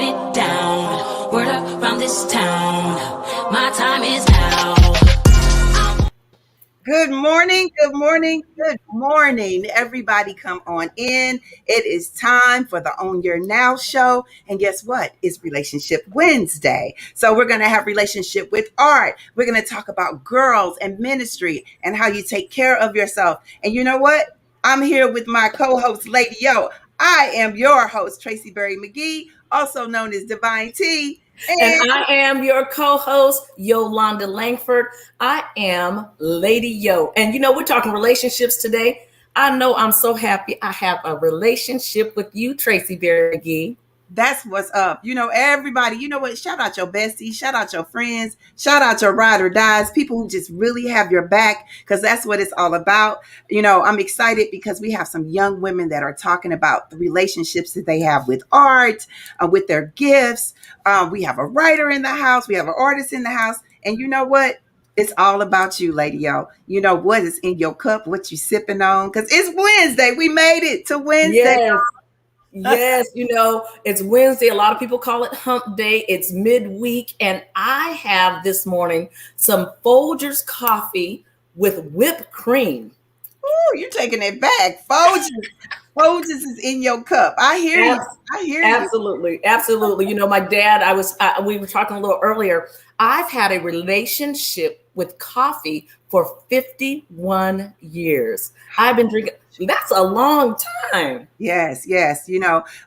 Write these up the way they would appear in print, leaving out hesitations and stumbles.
it down. Word up around this town. My time is now. Good morning, good morning, good morning. Everybody come on in. It is time for the Own Your Now show. And guess what? It's Relationship Wednesday. So we're going to have relationship with art. We're going to talk about girls and ministry and how you take care of yourself. And you know what? I'm here with my co-host, Lady Yo. I am your host, Tracie B. McGhee, also known as Divine T. And I am your co-host, Yolanda Langford. I am Lady Yo. And we're talking relationships today. I know I'm so happy I have a relationship with you, Tracie B. McGhee. That's what's up. Everybody, you know what? Shout out your besties, shout out your friends, shout out your ride or dies, people who just really have your back, because that's what it's all about. I'm excited because we have some young women that are talking about the relationships that they have with art, with their gifts. We have a writer in the house. We have an artist in the house. And you know what? It's all about you, Lady Yo. You know what is in your cup, what you sipping on, because it's Wednesday. We made it to Wednesday. Yes, it's Wednesday. A lot of people call it hump day. It's midweek. And I have this morning some Folgers coffee with whipped cream. Ooh, you're taking it back. Folgers is in your cup. I hear you. Absolutely. Absolutely. My dad, we were talking a little earlier. I've had a relationship with coffee for 51 years. I've been drinking. That's a long time. Yes.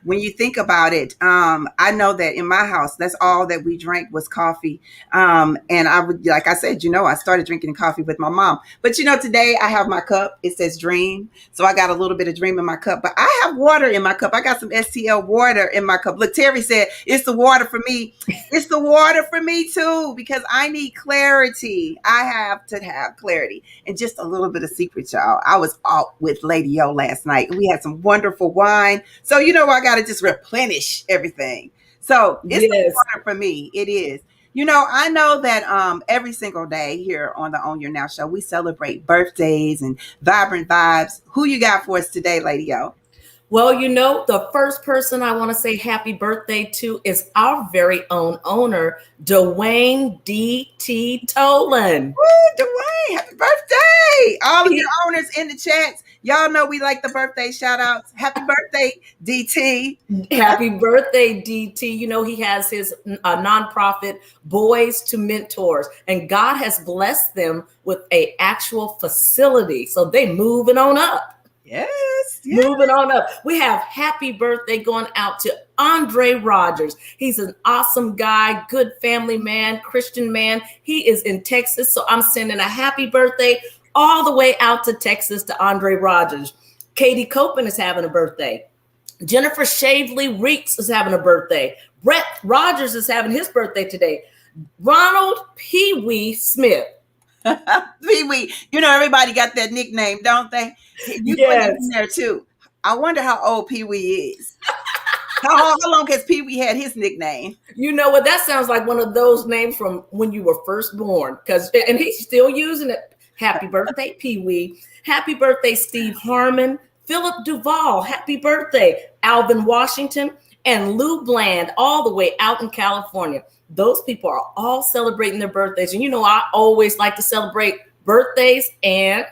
When you think about it, I know that in my house, that's all that we drank was coffee. And I would, like I said, I started drinking coffee with my mom. But today I have my cup. It says Dream. So I got a little bit of Dream in my cup. But I have water in my cup. I got some STL water in my cup. Look, Terry said, it's the water for me. It's the water for me too, because I need clarity. I have to have clarity. And just a little bit of secret, y'all. I was out with Lady Yo last night. We had some wonderful wine. So, I got to just replenish everything. So it's the water for me. It is. I know that every single day here on the Own Your Now show, we celebrate birthdays and vibrant vibes. Who you got for us today, Lady Yo? Well, the first person I want to say happy birthday to is our very own owner, Dwayne D.T. Tolan. Woo, Dwayne, happy birthday. All of your owners in the chats, y'all know we like the birthday shout outs. Happy birthday, DT. Happy birthday, DT. He has his nonprofit, Boys to Mentors, and God has blessed them with an actual facility. So they moving on up. Yes. Moving on up. We have happy birthday going out to Andre Rogers. He's an awesome guy, good family man, Christian man. He is in Texas. So I'm sending a happy birthday all the way out to Texas to Andre Rogers. Katie Copeland is having a birthday. Jennifer Shavely Reeks is having a birthday. Brett Rogers is having his birthday today. Ronald Pee Wee Smith. Pee Wee. Everybody got that nickname, don't they? You put it in there too. I wonder how old Pee Wee is. How long has Pee Wee had his nickname? You know what? That sounds like one of those names from when you were first born. And he's still using it. Happy birthday, Pee Wee. Happy birthday, Steve Harmon. Philip Duvall. Happy birthday, Alvin Washington. And Lou Bland, all the way out in California. Those people are all celebrating their birthdays. And I always like to celebrate birthdays and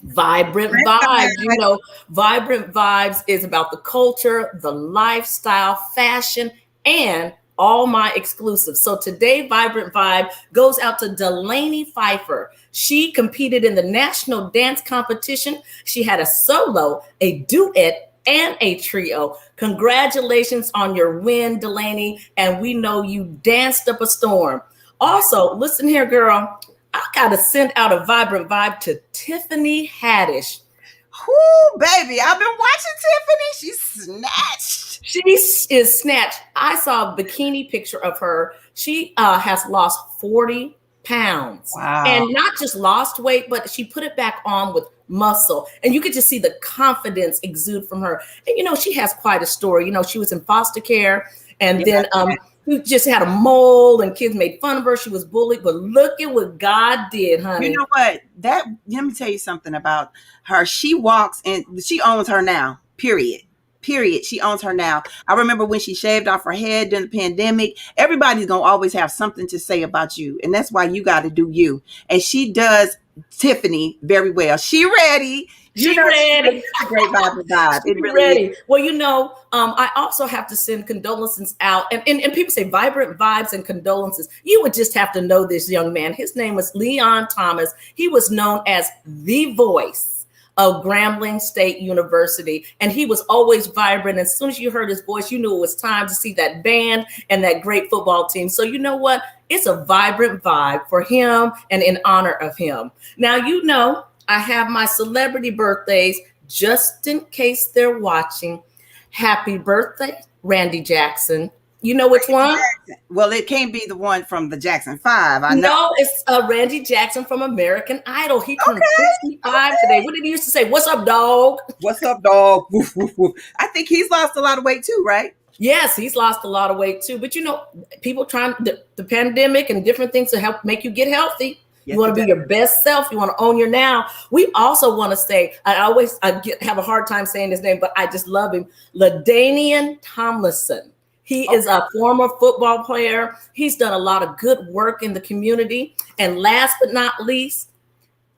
vibrant vibes. Vibrant vibes is about the culture, the lifestyle, fashion, and all my exclusives. So today, Vibrant Vibe goes out to Delaney Pfeiffer. She competed in the national dance competition. She had a solo, a duet, and a trio. Congratulations on your win, Delaney. And we know you danced up a storm. Also, listen here, girl. I got to send out a vibrant vibe to Tiffany Haddish. Whoo, baby. I've been watching Tiffany. She's snatched. She is snatched. I saw a bikini picture of her. She has lost 40 pounds. Wow. And not just lost weight, but she put it back on with muscle. And you could just see the confidence exude from her. And, she has quite a story. She was in foster care and then who just had a mole and kids made fun of her. She was bullied, but look at what God did, honey. You know what? Let me tell you something about her. She walks and she owns her now, period. Period. She owns her now. I remember when she shaved off her head during the pandemic. Everybody's gonna always have something to say about you, and that's why you got to do you. And she does Tiffany very well. She ready. She ready. It's a great vibe. It really ready. is. Well, I also have to send condolences out. And people say vibrant vibes and condolences. You would just have to know this young man. His name was Leon Thomas. He was known as the voice of Grambling State University. And he was always vibrant. As soon as you heard his voice, you knew it was time to see that band and that great football team. So you know what? It's a vibrant vibe for him and in honor of him. Now, I have my celebrity birthdays just in case they're watching. Happy birthday, Randy Jackson. You know which one? Well, it can't be the one from the Jackson 5. I know. No, it's Randy Jackson from American Idol. He turned 65 today. What did he used to say? What's up, dog? What's up, dog? Woof, woof, woof. I think he's lost a lot of weight too, right? Yes, he's lost a lot of weight too. But people trying the pandemic and different things to help make you get healthy. Yes, you want to be your best self. You want to own your now. We also want to say, have a hard time saying his name, but I just love him. LaDainian Tomlinson. He is a former football player. He's done a lot of good work in the community. And last but not least,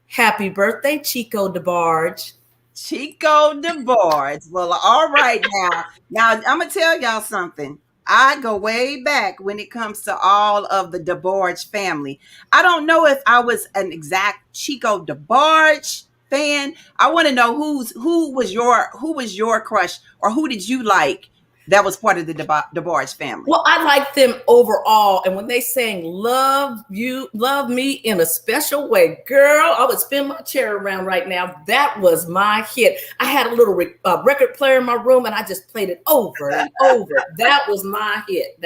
happy birthday, Chico DeBarge. Chico DeBarge. Well, all right now. Now, I'm going to tell y'all something. I go way back when it comes to all of the DeBarge family. I don't know if I was an exact Chico DeBarge fan. I want to know who was your crush, or who did you like that was part of the DeBarge family? Well, I liked them overall. And when they sang "Love You, Love Me" in a special way, girl, I would spin my chair around right now. That was my hit. I had a little record player in my room, and I just played it over and over. That was my hit.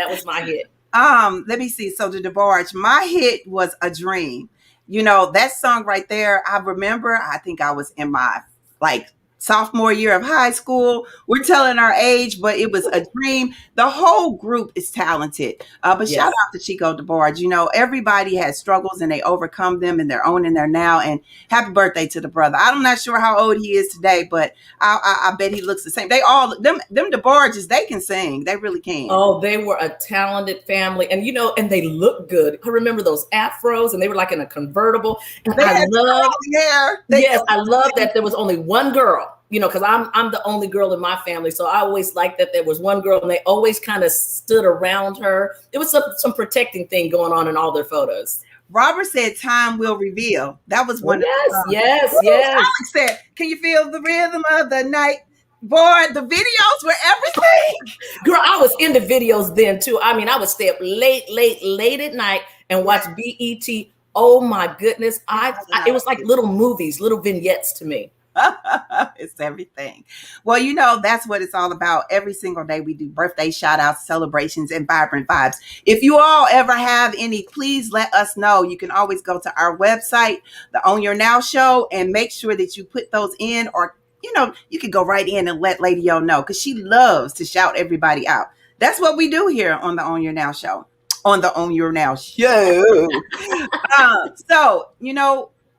Let me see. So the DeBarge, my hit was "A Dream." That song right there. I remember, I think I was in my sophomore year of high school. We're telling our age, but it was a dream. The whole group is talented. But shout out to Chico DeBarge. Everybody has struggles and they overcome them and they're owning their now. And happy birthday to the brother. I'm not sure how old he is today, but I bet he looks the same. They all, them DeBarges, they can sing. They really can. Oh, they were a talented family. And, and they look good. I remember those afros and they were like in a convertible. And I love that there was only one girl. Because I'm the only girl in my family. So I always liked that there was one girl and they always kind of stood around her. There was some protecting thing going on in all their photos. Robert said, "Time will reveal." That was one. Yes. Alex said, "Can you feel the rhythm of the night?" Boy, the videos were everything. Girl, I was into videos then too. I mean, I would stay up late at night and watch BET. Oh my goodness. It was like little movies, little vignettes to me. It's everything. Well, that's what it's all about. Every single day we do birthday shout outs, celebrations, and vibrant vibes. If you all ever have any, please let us know. You can always go to our website, the Own Your Now show, and make sure that you put those in, or you can go right in and let Lady O know, because she loves to shout everybody out. That's what we do here on the Own Your Now show. On the Own Your Now show.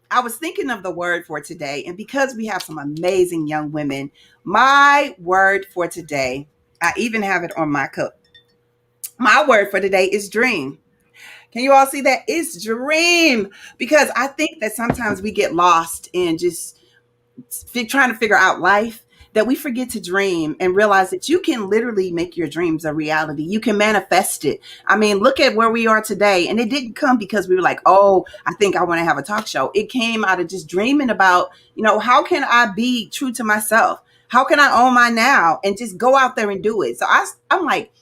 I was thinking of the word for today, and because we have some amazing young women, my word for today, I even have it on my cup. My word for today is dream. Can you all see that? It's dream, because I think that sometimes we get lost in just trying to figure out life, that we forget to dream and realize that you can literally make your dreams a reality. You can manifest it. I mean, look at where we are today. And it didn't come because we were like, oh, I think I want to have a talk show. It came out of just dreaming about, how can I be true to myself? How can I own my now and just go out there and do it? So I'm like,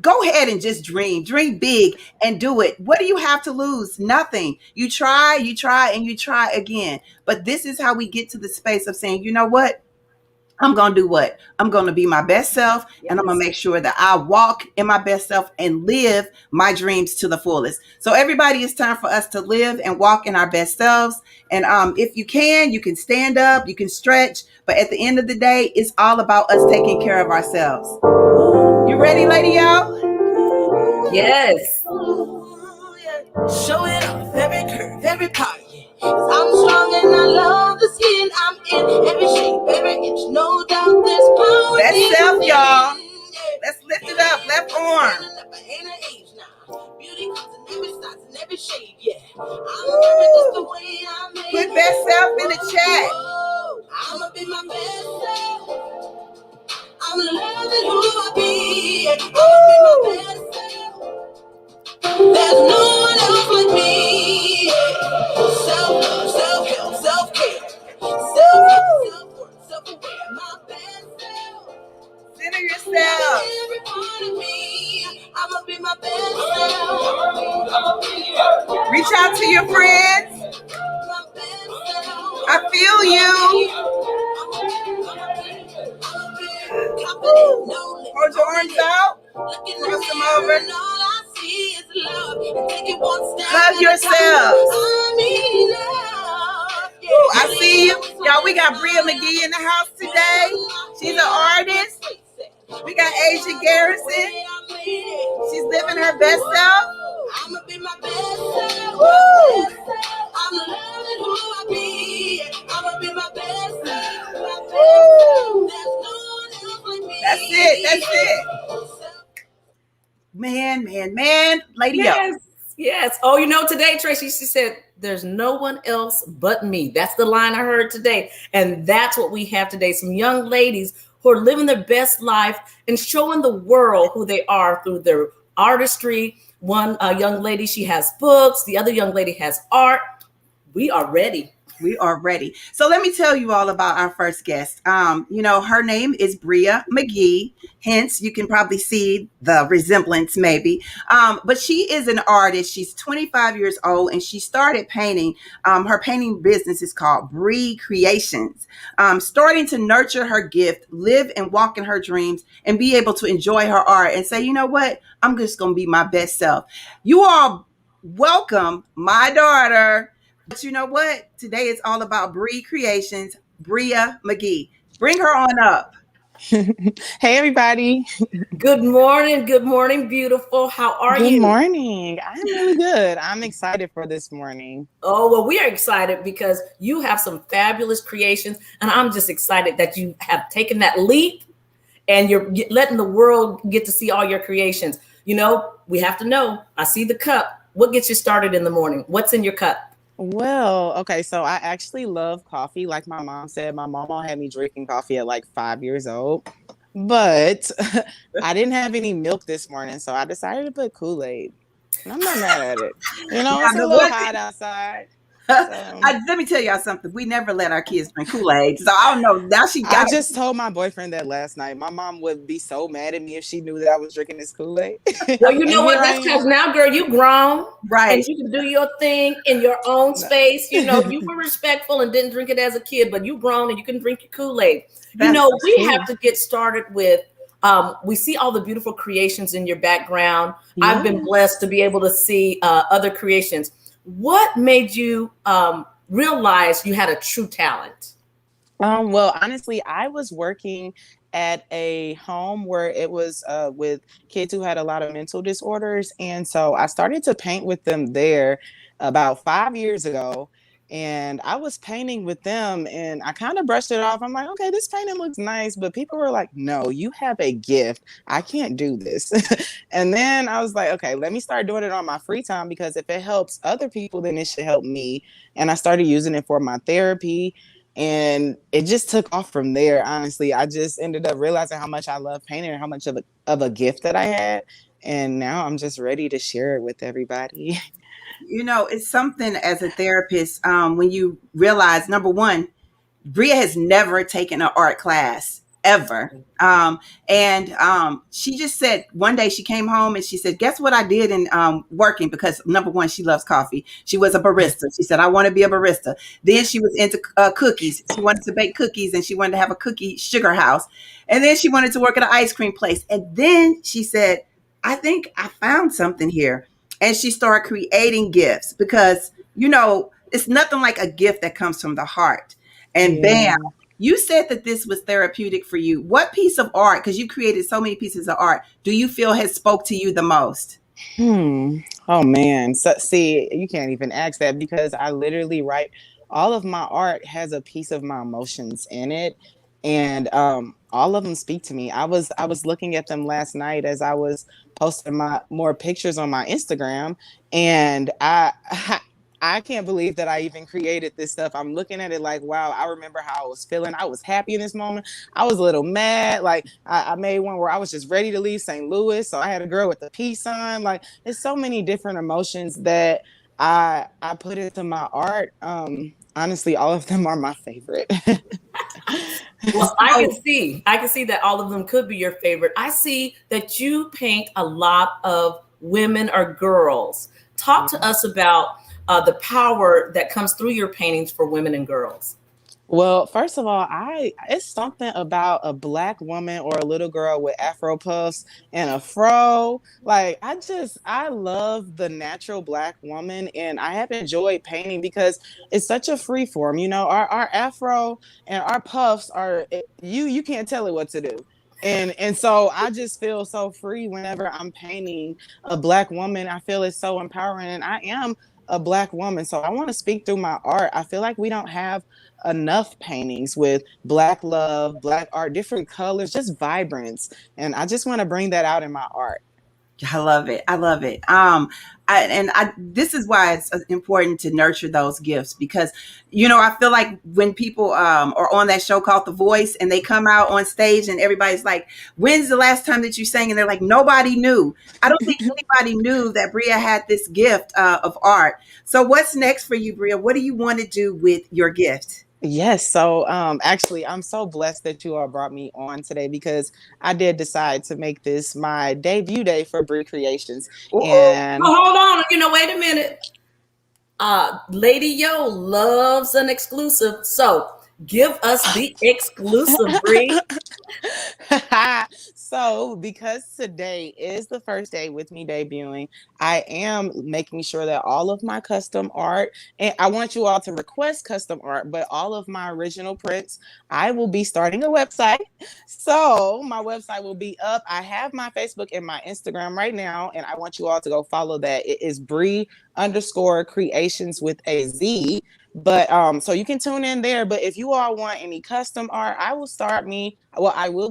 go ahead and just dream big and do it. What do you have to lose? Nothing. You try, and you try again. But this is how we get to the space of saying, you know what? I'm going to do what? I'm going to be my best self, and I'm going to make sure that I walk in my best self and live my dreams to the fullest. So everybody, it's time for us to live and walk in our best selves. And if you can stand up, you can stretch. But at the end of the day, it's all about us taking care of ourselves. You ready, Lady O? Yes. Show it off, every curve, every part. I'm strong and I love the skin I'm in. Every shape, every inch, no doubt there's power Best self, y'all. Let's lift it up. Left arm. Beauty comes in every size and every shade, yeah. I'm the way I made. Put best self in the chat. I'ma be my best self. I'm loving who I be. I'ma be my best self. There's no one else like me. Self-love, self-help, self-care, self-love, self-worth, self-aware. My best self. Center yourself. Every part of me, I'ma be my best self. Reach out to your friends. I feel you. Hold your arms out. Cross them over. Hug yourself. Ooh, I see you. Y'all, we got Bria McGhee in the house today. She's an artist. We got Asia Garrison. She's living her best self. I'ma be my best self. Woo! I'm loving who I be. I'ma be my best self. Woo! There's no one else like me. That's it. That's it. Man. Lady Yes. up. Yes. Oh, you know, today, Tracie, she said, there's no one else but me. That's the line I heard today. And that's what we have today. Some young ladies who are living their best life and showing the world who they are through their artistry. One young lady, she has books. The other young lady has art. We are ready. We are ready. So let me tell you all about our first guest. Her name is Bria McGhee. Hence, you can probably see the resemblance maybe. But she is an artist. She's 25 years old and she started painting. Her painting business is called Bria Creations. Starting to nurture her gift, live and walk in her dreams, and be able to enjoy her art and say, you know what? I'm just going to be my best self. You all welcome my daughter. But you know what? Today is all about Bria Creations, Bria McGhee. Bring her on up. Hey, everybody. Good morning. Good morning, beautiful. How are you? Good morning. I'm really good. I'm excited for this morning. Oh, well, we are excited because you have some fabulous creations. And I'm just excited that you have taken that leap and you're letting the world get to see all your creations. You know, we have to know. I see the cup. What gets you started in the morning? What's in your cup? Well, okay, so I actually love coffee. Like my mom said, my mama had me drinking coffee at like 5 years old. But I didn't have any milk this morning, so I decided to put Kool-Aid. And I'm not mad at it. You know, it's a little hot outside. So. Let me tell y'all something. We never let our kids drink Kool-Aid. So I don't know. Now she got I just told my boyfriend that last night. My mom would be so mad at me if she knew that I was drinking this Kool-Aid. Well, you know what? That's because now, girl, you grown. Right. And you can do your thing in your own space. You know, you were respectful and didn't drink it as a kid, but you grown and you can drink your Kool-Aid. You know, we have to get started with, we see all the beautiful creations in your background. Yeah. I've been blessed to be able to see other creations. What made you realize you had a true talent? Well, honestly, I was working at a home where it was with kids who had a lot of mental disorders. And so I started to paint with them there about 5 years ago. And I was painting with them and I kind of brushed it off. I'm like, okay, this painting looks nice. But people were like, no, you have a gift. I can't do this. And then I was like, okay, let me start doing it on my free time, because if it helps other people, then it should help me. And I started using it for my therapy. And it just took off from there. Honestly, I just ended up realizing how much I love painting and how much of a gift that I had. And now I'm just ready to share it with everybody. You know, it's something as a therapist, when you realize, number one, Bria has never taken an art class ever. She just said one day she came home and she said, guess what I did in working? Because number one, she loves coffee. She was a barista. She said, I want to be a barista. Then she was into cookies. She wanted to bake cookies and she wanted to have a cookie sugar house. And then she wanted to work at an ice cream place. And then she said, I think I found something here. And she started creating gifts because, you know, it's nothing like a gift that comes from the heart. And bam, you said that this was therapeutic for you. What piece of art, because you created so many pieces of art, do you feel has spoke to you the most? Oh, man. So, see, you can't even ask that, because I literally write, all of my art has a piece of my emotions in it. and all of them speak to me. I was looking at them last night as I was posting my more pictures on my Instagram, and I can't believe that I even created this stuff. I'm looking at it like, wow, I remember how I was feeling. I was happy in this moment. I was a little mad. Like I made one where I was just ready to leave St. Louis. So I had a girl with a peace sign. Like there's so many different emotions that I put into my art. Honestly, all of them are my favorite. Well, I can see that all of them could be your favorite. I see that you paint a lot of women or girls. Talk to us about the power that comes through your paintings for women and girls. Well, first of all, it's something about a Black woman or a little girl with Afro puffs and a fro. Like I love the natural Black woman, and I have enjoyed painting because it's such a free form. You know, our Afro and our puffs you can't tell it what to do. And so I just feel so free whenever I'm painting a Black woman. I feel it's so empowering, and I am a Black woman, so I want to speak through my art. I feel like we don't have enough paintings with Black love, Black art, different colors, just vibrance. And I just want to bring that out in my art. I love it. I love it. This is why it's important to nurture those gifts because, I feel like when people are on that show called The Voice and they come out on stage and everybody's like, when's the last time that you sang? And they're like, nobody knew. I don't think anybody knew that Bria had this gift of art. So what's next for you, Bria? What do you want to do with your gift? Yes. So actually, I'm so blessed that you all brought me on today because I did decide to make this my debut day for Bria Creations. Ooh. And hold on, wait a minute. Lady Yo loves an exclusive. So give us the exclusive, Brie. So, because today is the first day with me debuting, I am making sure that all of my custom art, and I want you all to request custom art, but all of my original prints, I will be starting a website. So, my website will be up. I have my Facebook and my Instagram right now, and I want you all to go follow that. It is Brie_creations with a Z. But so you can tune in there. But if you all want any custom art, I will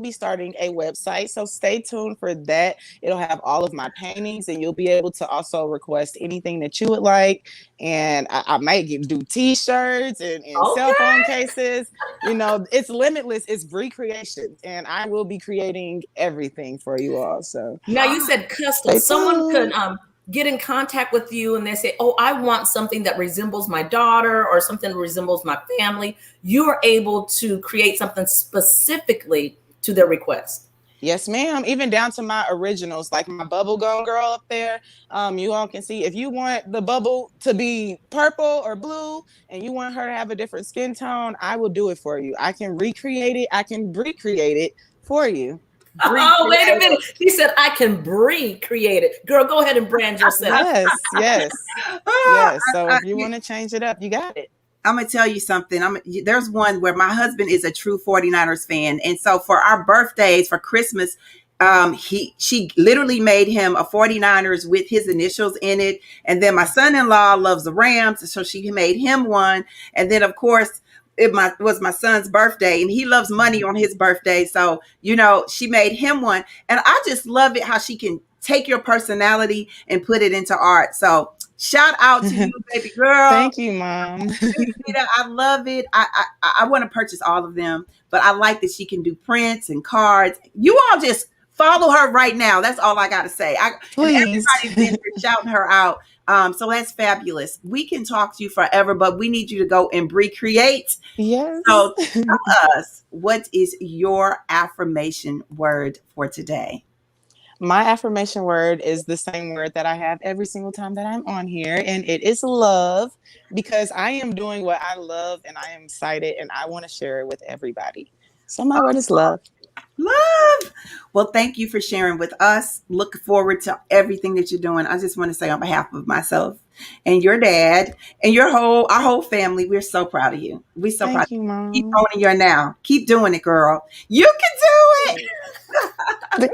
be starting a website. So stay tuned for that. It'll have all of my paintings, and you'll be able to also request anything that you would like. And I might do t-shirts and cell phone cases. It's limitless. It's Brie Creations, and I will be creating everything for you all. So now you said custom. Someone could get in contact with you and they say, oh, I want something that resembles my daughter or something that resembles my family. You are able to create something specifically to their request. Yes, ma'am. Even down to my originals, like my bubblegum girl up there. You all can see if you want the bubble to be purple or blue and you want her to have a different skin tone, I will do it for you. I can recreate it. I can recreate it for you. Oh, wait a minute. He said, I can create it. Girl, go ahead and brand yourself. Yes. Yes. So if you want to change it up, you got it. I'm going to tell you something. There's one where my husband is a true 49ers fan. And so for our birthdays, for Christmas, she literally made him a 49ers with his initials in it. And then my son-in-law loves the Rams. So she made him one. And then, of course, it was my son's birthday and he loves money on his birthday. So, she made him one. And I just love it how she can take your personality and put it into art. So shout out to you, baby girl. Thank you, Mom. I love it. I want to purchase all of them, but I like that she can do prints and cards. You all just follow her right now. That's all I got to say. Please. Everybody's been shouting her out. So that's fabulous. We can talk to you forever, but we need you to go and recreate. Yes. So tell us, what is your affirmation word for today? My affirmation word is the same word that I have every single time that I'm on here, and it is love, because I am doing what I love and I am excited and I want to share it with everybody. So my word is love. Love. Well, thank you for sharing with us. Look forward to everything that you're doing. I just want to say on behalf of myself and your dad and our whole family, we're so proud of you. We're so proud of you, Mom. Keep owning your now. Keep doing it, girl. You can do it.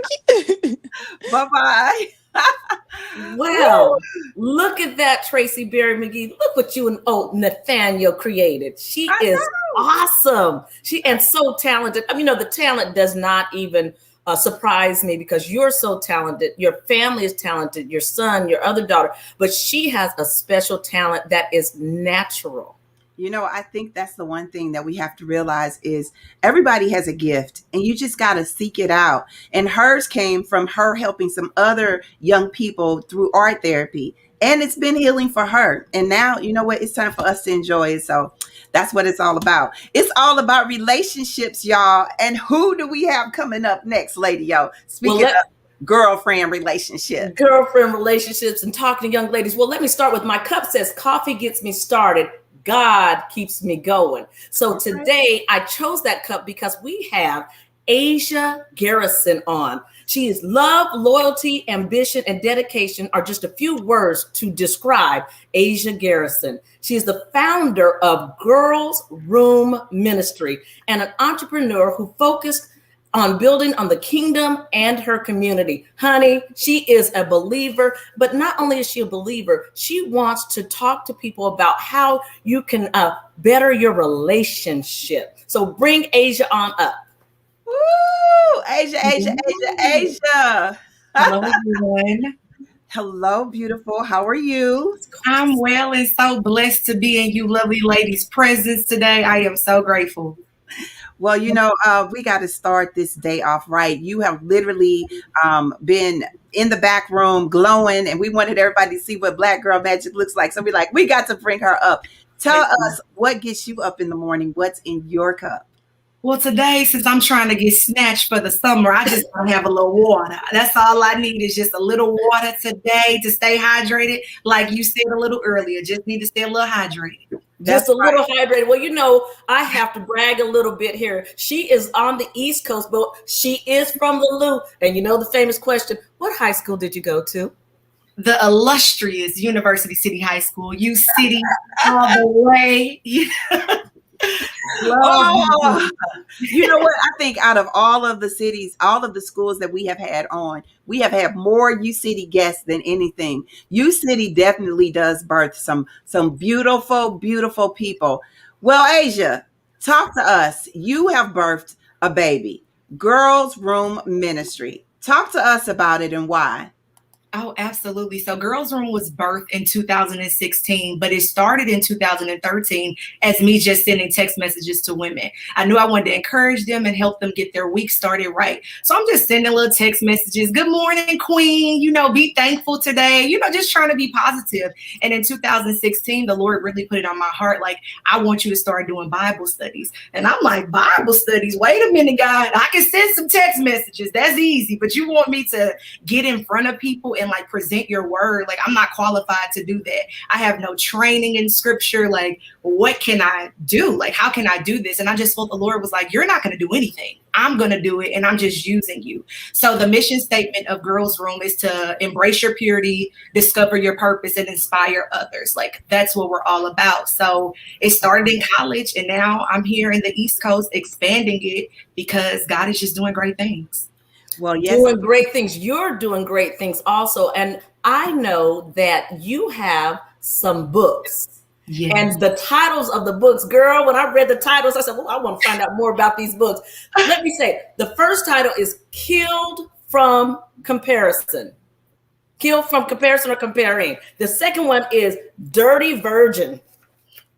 Bye-bye. Wow. Look at that, Tracie Berry McGhee. Look what you and Nathaniel created. She is awesome. And so talented. I mean, the talent does not even surprise me because you're so talented. Your family is talented, your son, your other daughter, but she has a special talent that is natural. I think that's the one thing that we have to realize is everybody has a gift and you just got to seek it out. And hers came from her helping some other young people through art therapy. And it's been healing for her. And now, you know what? It's time for us to enjoy it. So that's what it's all about. It's all about relationships, y'all. And who do we have coming up next, Lady Yo? Speaking of girlfriend relationships. Girlfriend relationships and talking to young ladies. Well, let me start with my cup says coffee gets me started. God keeps me going. So today I chose that cup because we have Asia Garrison on. She is love, loyalty, ambition, and dedication are just a few words to describe Asia Garrison. She is the founder of Girls Room Ministry and an entrepreneur who focused on building on the kingdom and her community. Honey, she is a believer, but not only is she a believer, she wants to talk to people about how you can better your relationship. So bring Asia on up. Woo! Asia. Hello, everyone. Hello, beautiful. How are you? I'm well and so blessed to be in you lovely ladies' presence today. I am so grateful. Well, we got to start this day off right. You have literally been in the back room glowing, and we wanted everybody to see what Black Girl Magic looks like. So we're like, we got to bring her up. Tell us what gets you up in the morning. What's in your cup? Well, today, since I'm trying to get snatched for the summer, I just want to have a little water. That's all I need is just a little water today to stay hydrated. Like you said a little earlier, just need to stay a little hydrated. Just a little hydrated. Well, I have to brag a little bit here. She is on the East Coast, but she is from the Loop. And the famous question, what high school did you go to? The illustrious University City High School, U City, all the way. You know what? I think out of all of the cities, all of the schools that we have had on, we have had more U City guests than anything. U City definitely does birth some beautiful, beautiful people. Well, Asia, talk to us. You have birthed a baby, Girls Room Ministry. Talk to us about it and why. Oh, absolutely. So Girls Room was birthed in 2016, but it started in 2013 as me just sending text messages to women. I knew I wanted to encourage them and help them get their week started right. So I'm just sending little text messages. Good morning, Queen. Be thankful today. Just trying to be positive. And in 2016, the Lord really put it on my heart. Like, I want you to start doing Bible studies. And I'm like, Bible studies? Wait a minute, God. I can send some text messages. That's easy. But you want me to get in front of people and present your word. Like, I'm not qualified to do that. I have no training in scripture. Like, what can I do? Like, how can I do this? And I just felt the Lord was like, you're not going to do anything. I'm going to do it. And I'm just using you. So the mission statement of Girls Room is to embrace your purity, discover your purpose, and inspire others. Like, that's what we're all about. So it started in college, and now I'm here in the East Coast expanding it because God is just doing great things. Well, yes. Doing great things. You're doing great things also. And I know that you have some books. Yes. And the titles of the books, girl, when I read the titles, I said, well, I want to find out more about these books. Let me say, the first title is Killed from Comparison. Killed from Comparison or Comparing. The second one is Dirty Virgin.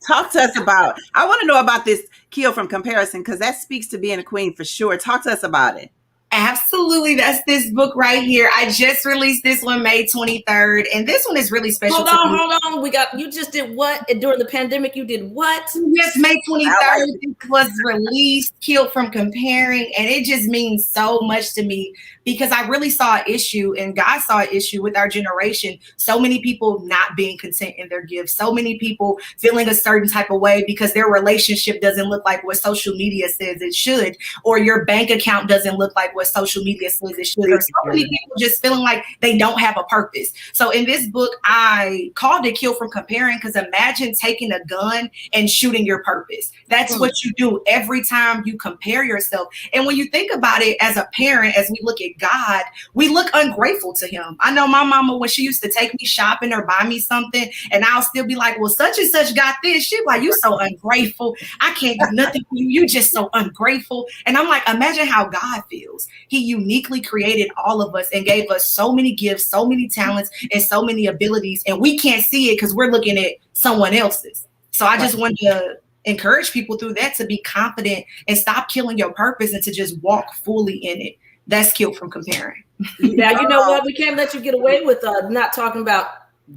Talk to us about, I want to know about this Killed from Comparison, because that speaks to being a queen for sure. Talk to us about it. Absolutely. That's this book right here. I just released this one May 23rd. And this one is really special. Hold on. You just did what? During the pandemic, you did what? Yes, May 23rd it was released, Killed from Comparing. And it just means so much to me because I really saw an issue, and God saw an issue with our generation. So many people not being content in their gifts. So many people feeling a certain type of way because their relationship doesn't look like what social media says it should, or your bank account doesn't look like what social media says it should, or so many people just feeling like they don't have a purpose. So in this book, I called it Kill from Comparing, because imagine taking a gun and shooting your purpose. That's what you do every time you compare yourself. And when you think about it as a parent, as we look at God, we look ungrateful to him. I know my mama, when she used to take me shopping or buy me something, and I'll still be like, well, such and such got this. She's like, you so ungrateful. I can't do nothing for you. You just so ungrateful. And I'm like, imagine how God feels. He uniquely created all of us and gave us so many gifts, so many talents, and so many abilities. And we can't see it because we're looking at someone else's. So I just wanted to encourage people through that to be confident and stop killing your purpose and to just walk fully in it. That's Kill from Comparing. Now, you know what? We can't let you get away with not talking about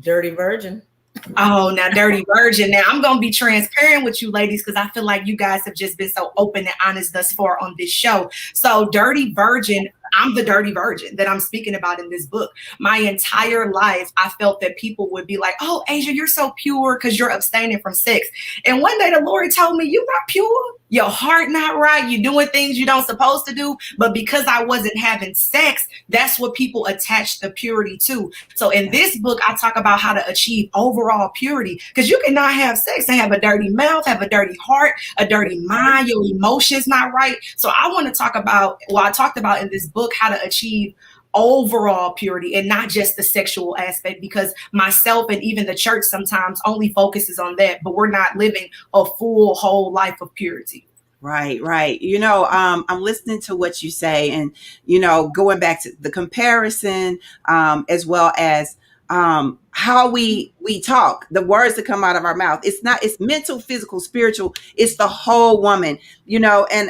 Dirty Virgin. Oh, now Dirty Virgin. Now I'm going to be transparent with you ladies, because I feel like you guys have just been so open and honest thus far on this show. So Dirty Virgin, I'm the dirty virgin that I'm speaking about in this book. My entire life, I felt that people would be like, oh, Asia, you're so pure because you're abstaining from sex. And one day the Lord told me, you're not pure. Your heart not right. You're doing things you don't supposed to do. But because I wasn't having sex, that's what people attach the purity to. So in this book, I talk about how to achieve overall purity, because you cannot have sex and have a dirty mouth, have a dirty heart, a dirty mind, your emotions not right. So I want to talk about, well, I talked about in this book how to achieve overall purity and not just the sexual aspect, because myself and even the church sometimes only focuses on that, but we're not living a full whole life of purity. Right. You know, I'm listening to what you say, and, you know, going back to the comparison, as well as how we talk, the words that come out of our mouth. It's mental, physical, spiritual. It's the whole woman, you know, and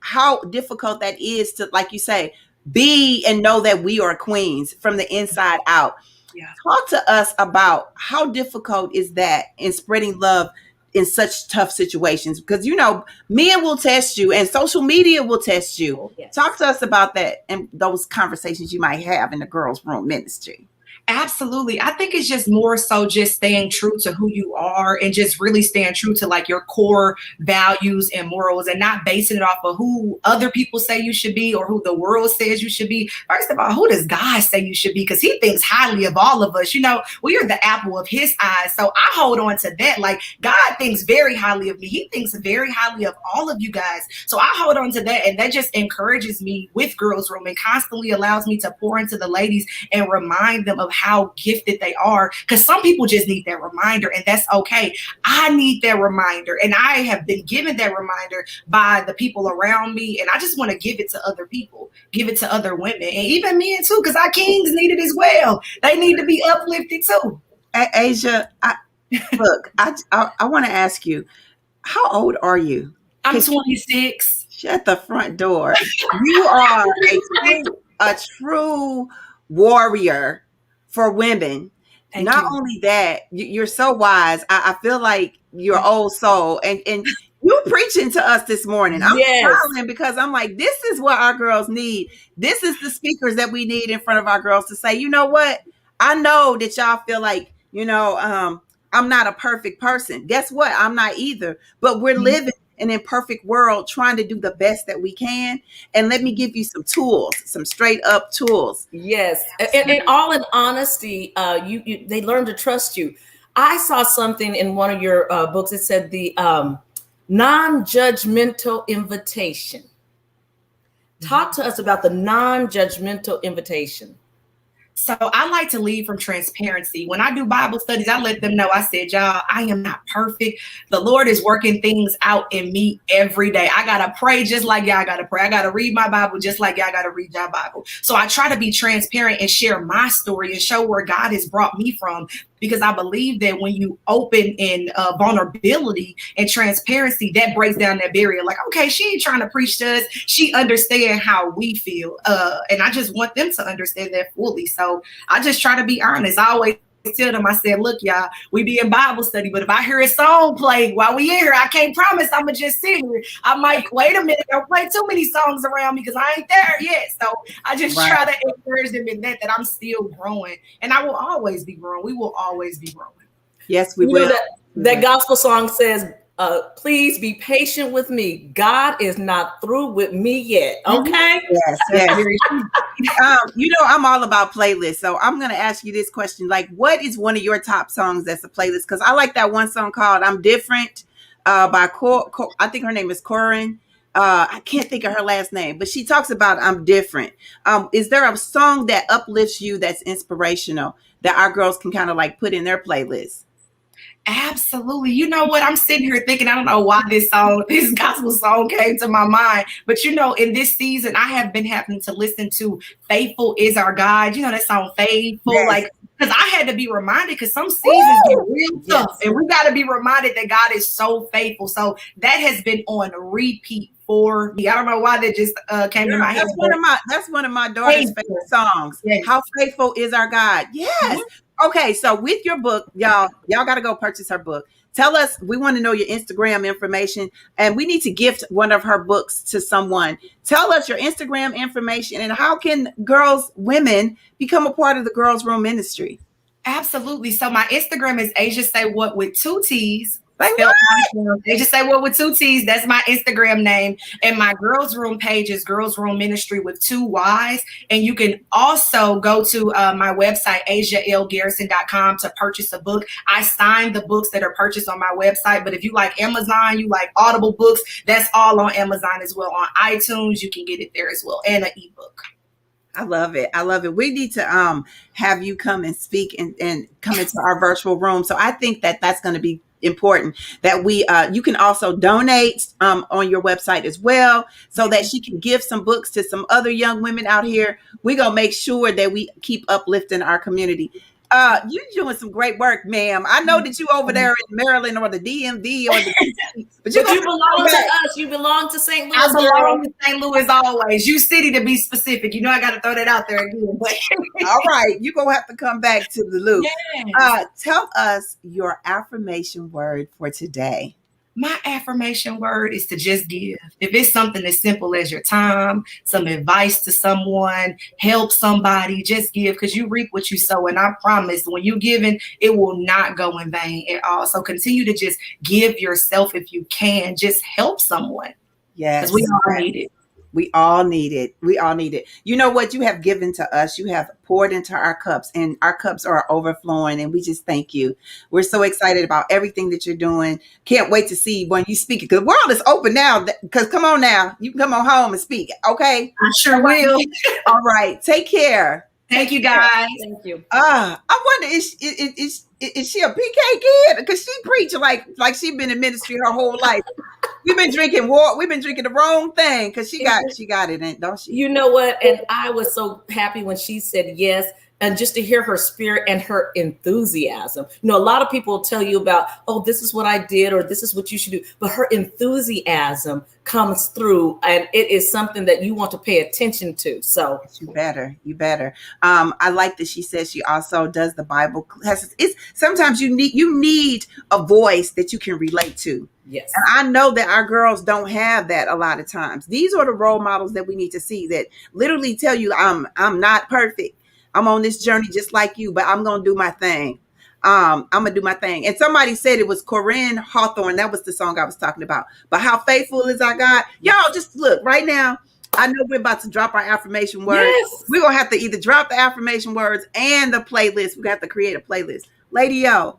how difficult that is to, like you say, be and know that we are queens from the inside out. Yeah. Talk to us about how difficult is that in spreading love in such tough situations, because, you know, men will test you and social media will test you. Oh, yes. Talk to us about that and those conversations you might have in the girls' room ministry. Absolutely. I think it's just more so just staying true to who you are and just really staying true to like your core values and morals, and not basing it off of who other people say you should be or who the world says you should be. First of all, who does God say you should be? Because he thinks highly of all of us. You know, we are the apple of his eyes. So I hold on to that. Like, God thinks very highly of me. He thinks very highly of all of you guys. So I hold on to that. And that just encourages me with Girls Room and constantly allows me to pour into the ladies and remind them of how gifted they are, because some people just need that reminder, and that's okay. I need that reminder, and I have been given that reminder by the people around me, and I just want to give it to other people, give it to other women, and even men too, because our kings need it as well. They need to be uplifted too. Asia, I want to ask you, how old are you? I'm 26. Shut the front door. You are a true warrior for women. Thank Not you. only that, you're so wise. I feel like you're old soul, and you preaching to us this morning. I'm smiling because I'm like, this is what our girls need. This is the speakers that we need in front of our girls to say, you know what? I know that y'all feel like, you know, I'm not a perfect person. Guess what? I'm not either. But we're living an imperfect world, trying to do the best that we can. And let me give you some tools, some straight up tools. Yes. And all in honesty, they learn to trust you. I saw something in one of your books. It said the non-judgmental invitation. Talk to us about the non-judgmental invitation. So I like to lead from transparency. When I do Bible studies, I let them know, I said, y'all, I am not perfect. The Lord is working things out in me every day. I got to pray just like y'all got to pray. I got to read my Bible just like y'all got to read your Bible. So I try to be transparent and share my story and show where God has brought me from, because I believe that when you open in vulnerability and transparency, that breaks down that barrier. Like, okay, she ain't trying to preach to us. She understands how we feel. And I just want them to understand that fully. So I just try to be honest. I always tell them, I said, look, y'all, we be in Bible study, but if I hear a song play while we in here, I can't promise I'm going to just sit here. I might, wait a minute, don't play too many songs around me because I ain't there yet. So I just try to encourage them in that I'm still growing, and I will always be growing. We will always be growing. Yes, we will. That gospel song says, Please be patient with me. God is not through with me yet. Okay. Yes, yes. I'm all about playlists. So I'm going to ask you this question. Like, what is one of your top songs that's a playlist? Because I like that one song called I'm Different by I think her name is Corin. I can't think of her last name, but she talks about I'm different. Is there a song that uplifts you that's inspirational that our girls can kind of like put in their playlist? Absolutely. You know what? I'm sitting here thinking, I don't know why this gospel song came to my mind. But in this season, I have been having to listen to Faithful Is Our God. You know that song, Faithful? Yes. Like, because I had to be reminded, because some seasons get real tough. And we got to be reminded that God is so faithful. So that has been on repeat for me. I don't know why that just came to my head. That's one of my daughter's favorite songs. Yes. How Faithful Is Our God. Yes. Mm-hmm. Okay, so with your book, y'all got to go purchase her book. Tell us, we want to know your Instagram information, and we need to gift one of her books to someone. Tell us your Instagram information, and how can women become a part of the Girls Room Ministry? Absolutely. So my Instagram is Asia Say What with 2 T's. They just say what with 2 T's. That's my Instagram name. And my Girls Room page is Girls Room Ministry with 2 Y's. And you can also go to my website, asialgarrison.com, to purchase a book. I sign the books that are purchased on my website. But if you like Amazon, you like Audible books, that's all on Amazon as well. On iTunes, you can get it there as well, and an ebook. I love it. I love it. We need to have you come and speak and come into our virtual room. So I think that that's going to be important, that you can also donate on your website as well, so that she can give some books to some other young women out here. We're going to make sure that we keep uplifting our community. You're doing some great work, ma'am. I know that you over there in Maryland or the DMV or the but you belong to us. You belong to St. Louis. I belong to St. Louis always. You city, to be specific. I got to throw that out there again. But all right, you're going to have to come back to the loop. Yes. Tell us your affirmation word for today. My affirmation word is to just give. If it's something as simple as your time, some advice to someone, help somebody, just give, because you reap what you sow. And I promise, when you're giving, it will not go in vain at all. So continue to just give yourself if you can. Just help someone. Yes. Because we all need it. We all need it. We all need it. You know what? You have given to us. You have poured into our cups, and our cups are overflowing. And we just thank you. We're so excited about everything that you're doing. Can't wait to see when you speak, because the world is open now. Because come on now, you can come on home and speak. Okay. I sure will. All right. Take care. Thank you, guys. Thank you. I wonder, is she a PK kid? Because she preached like she's been in ministry her whole life. We've been drinking water. We've been drinking the wrong thing, because she got it, don't she? You know what? And I was so happy when she said yes. And just to hear her spirit and her enthusiasm. A lot of people tell you about, oh, this is what I did, or this is what you should do. But her enthusiasm comes through, and it is something that you want to pay attention to. So you better. I like that she says she also does the Bible classes. Sometimes you need a voice that you can relate to. Yes. And I know that our girls don't have that a lot of times. These are the role models that we need to see, that literally tell you, I'm not perfect. I'm on this journey just like you, but I'm going to do my thing. I'm going to do my thing. And somebody said it was Corinne Hawthorne. That was the song I was talking about. But how faithful is our God? Y'all just look right now. I know we're about to drop our affirmation words. Yes. We're going to have to either drop the affirmation words and the playlist. We're going to have to create a playlist. Lady O,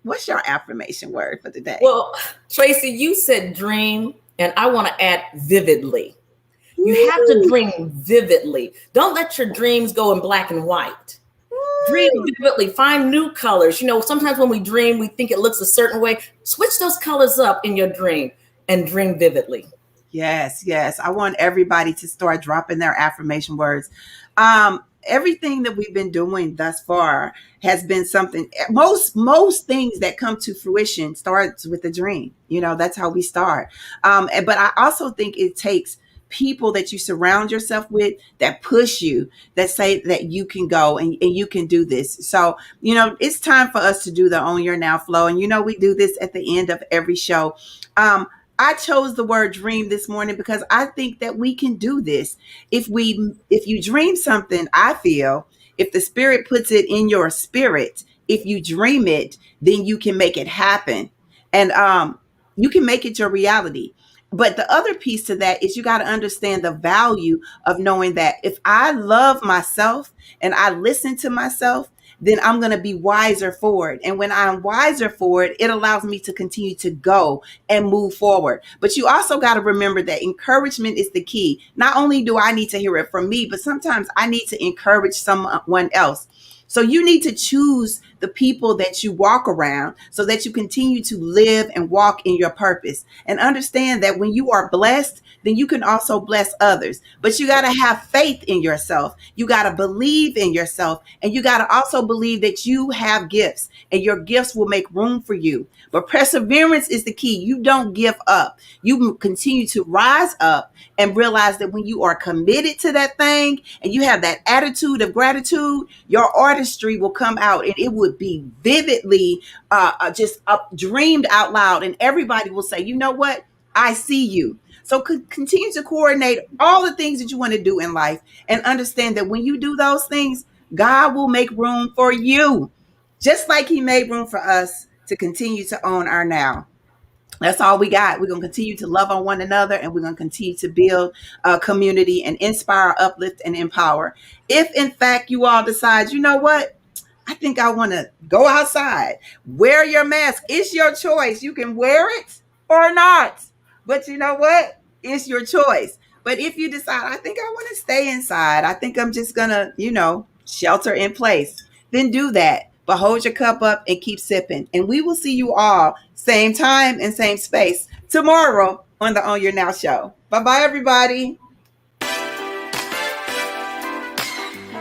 what's your affirmation word for today? Well, Tracie, you said dream, and I want to add vividly. You have to dream vividly. Don't let your dreams go in black and white. Dream vividly. Find new colors. Sometimes when we dream, we think it looks a certain way. Switch those colors up in your dream and dream vividly. Yes. I want everybody to start dropping their affirmation words. Everything that we've been doing thus far has been something. Most things that come to fruition starts with a dream. That's how we start. But I also think it takes people that you surround yourself with that push you, that say that you can go and you can do this. So, it's time for us to do the Own Your Now flow. And, we do this at the end of every show. I chose the word dream this morning because I think that we can do this. If you dream something, I feel if the spirit puts it in your spirit, if you dream it, then you can make it happen. And, you can make it your reality. But the other piece to that is you got to understand the value of knowing that if I love myself and I listen to myself, then I'm going to be wiser for it. And when I'm wiser for it, it allows me to continue to go and move forward. But you also got to remember that encouragement is the key. Not only do I need to hear it from me, but sometimes I need to encourage someone else. So you need to choose the people that you walk around so that you continue to live and walk in your purpose, and understand that when you are blessed, then you can also bless others. But you got to have faith in yourself. You got to believe in yourself, and you got to also believe that you have gifts and your gifts will make room for you. But perseverance is the key. You don't give up. You continue to rise up and realize that when you are committed to that thing and you have that attitude of gratitude, your artistry will come out and it would be vividly just dreamed out loud. And everybody will say, you know what? I see you. So continue to coordinate all the things that you want to do in life and understand that when you do those things, God will make room for you, just like he made room for us to continue to own our now. That's all we got. We're going to continue to love on one another, and we're going to continue to build a community and inspire, uplift, and empower. If in fact you all decide, you know what? I think I want to go outside. Wear your mask. It's your choice. You can wear it or not. But you know what? It's your choice. But if you decide, I think I want to stay inside, I think I'm just going to, shelter in place, then do that. But hold your cup up and keep sipping. And we will see you all same time and same space tomorrow on the On Your Now show. Bye-bye, everybody.